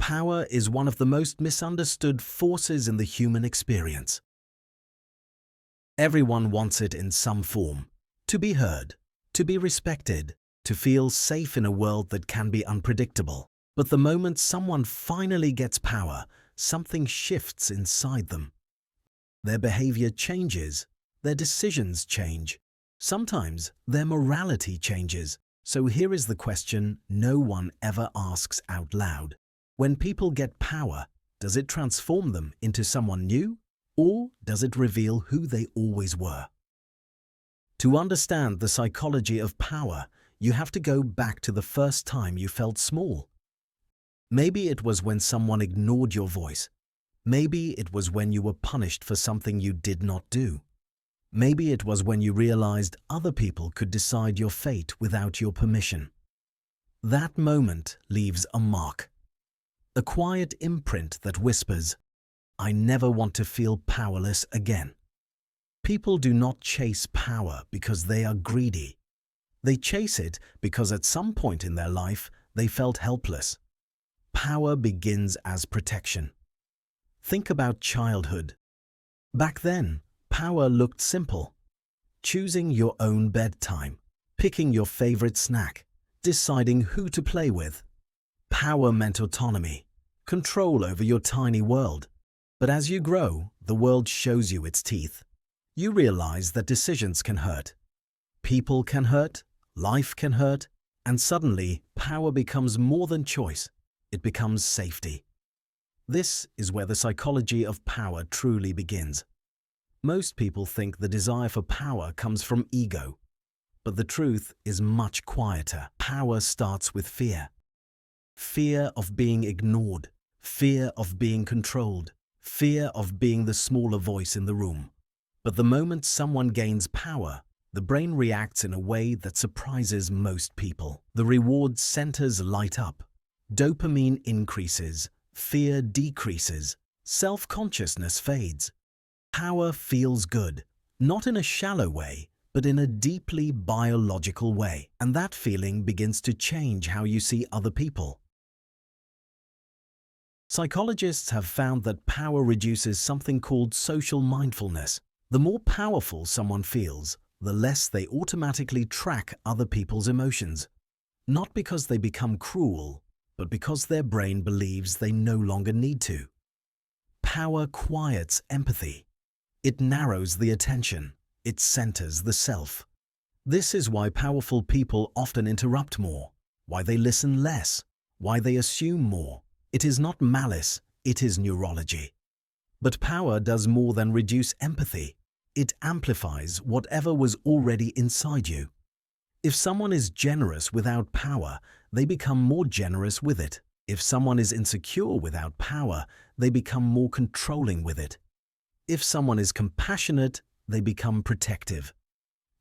Power is one of the most misunderstood forces in the human experience. Everyone wants it in some form: to be heard, to be respected, to feel safe in a world that can be unpredictable. But the moment someone finally gets power, something shifts inside them. Their behavior changes, their decisions change. Sometimes their morality changes. So here is the question no one ever asks out loud. When people get power, does it transform them into someone new, or does it reveal who they always were? To understand the psychology of power, you have to go back to the first time you felt small. Maybe it was when someone ignored your voice. Maybe it was when you were punished for something you did not do. Maybe it was when you realized other people could decide your fate without your permission. That moment leaves a mark. A quiet imprint that whispers, "I never want to feel powerless again." People do not chase power because they are greedy. They chase it because at some point in their life they felt helpless. Power begins as protection. Think about childhood. Back then, power looked simple. Choosing your own bedtime, picking your favorite snack, deciding who to play with. Power meant autonomy, control over your tiny world. But as you grow, the world shows you its teeth. You realize that decisions can hurt. People can hurt, life can hurt, and suddenly power becomes more than choice. It becomes safety. This is where the psychology of power truly begins. Most people think the desire for power comes from ego. But the truth is much quieter. Power starts with fear. Fear of being ignored, fear of being controlled, fear of being the smaller voice in the room. But the moment someone gains power, the brain reacts in a way that surprises most people. The reward centers light up. Dopamine increases, fear decreases, self-consciousness fades. Power feels good, not in a shallow way, but in a deeply biological way. And that feeling begins to change how you see other people. Psychologists have found that power reduces something called social mindfulness. The more powerful someone feels, the less they automatically track other people's emotions. Not because they become cruel, but because their brain believes they no longer need to. Power quiets empathy. It narrows the attention. It centers the self. This is why powerful people often interrupt more, why they listen less, why they assume more. It is not malice, it is neurology. But power does more than reduce empathy. It amplifies whatever was already inside you. If someone is generous without power, they become more generous with it. If someone is insecure without power, they become more controlling with it. If someone is compassionate, they become protective.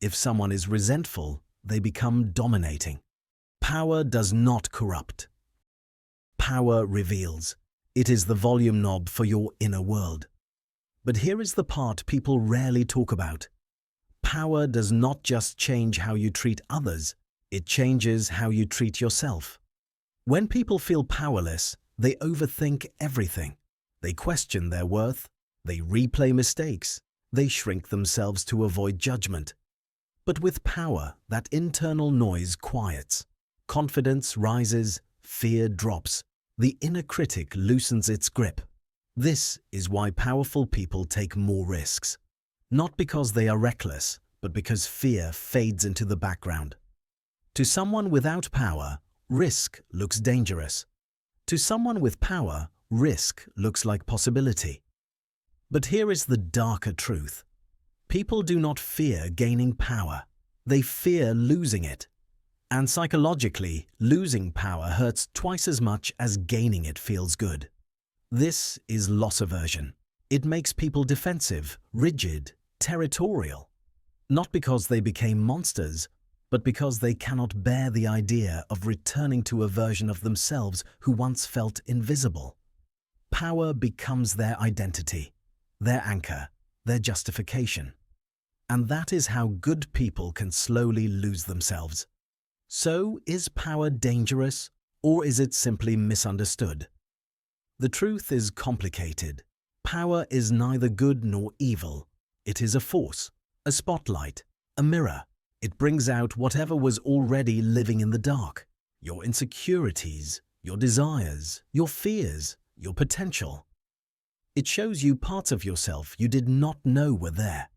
If someone is resentful, they become dominating. Power does not corrupt. Power reveals. It is the volume knob for your inner world. But here is the part people rarely talk about. Power does not just change how you treat others, it changes how you treat yourself. When people feel powerless, they overthink everything. They question their worth, they replay mistakes, they shrink themselves to avoid judgment. But with power, that internal noise quiets. Confidence rises, fear drops. The inner critic loosens its grip. This is why powerful people take more risks. Not because they are reckless, but because fear fades into the background. To someone without power, risk looks dangerous. To someone with power, risk looks like possibility. But here is the darker truth. People do not fear gaining power. They fear losing it. And psychologically, losing power hurts twice as much as gaining it feels good. This is loss aversion. It makes people defensive, rigid, territorial. Not because they became monsters, but because they cannot bear the idea of returning to a version of themselves who once felt invisible. Power becomes their identity, their anchor, their justification. And that is how good people can slowly lose themselves. So, is power dangerous, or is it simply misunderstood? The truth is complicated. Power is neither good nor evil. It is a force, a spotlight, a mirror. It brings out whatever was already living in the dark. Your insecurities, your desires, your fears, your potential. It shows you parts of yourself you did not know were there.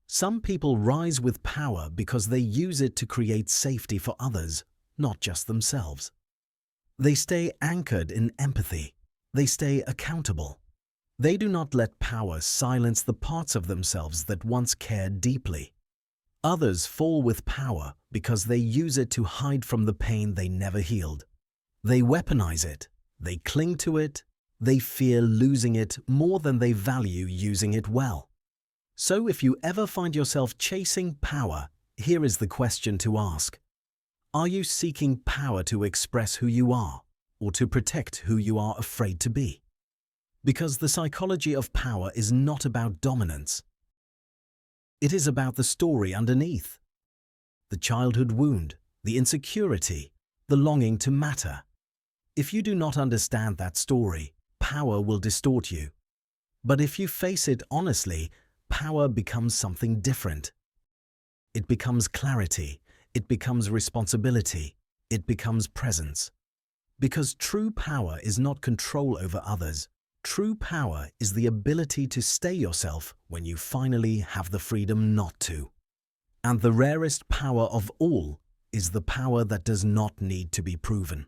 Some people rise with power because they use it to create safety for others, not just themselves. They stay anchored in empathy. They stay accountable. They do not let power silence the parts of themselves that once cared deeply. Others fall with power because they use it to hide from the pain they never healed. They weaponize it. They cling to it. They fear losing it more than they value using it well. So if you ever find yourself chasing power, here is the question to ask. Are you seeking power to express who you are, or to protect who you are afraid to be? Because the psychology of power is not about dominance. It is about the story underneath. The childhood wound, the insecurity, the longing to matter. If you do not understand that story, power will distort you. But if you face it honestly, power becomes something different. It becomes clarity, it becomes responsibility, it becomes presence. Because true power is not control over others. True power is the ability to stay yourself when you finally have the freedom not to. And the rarest power of all is the power that does not need to be proven.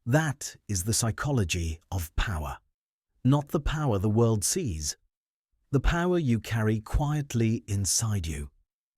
That is the psychology of power. Not the power the world sees. The power you carry quietly inside you.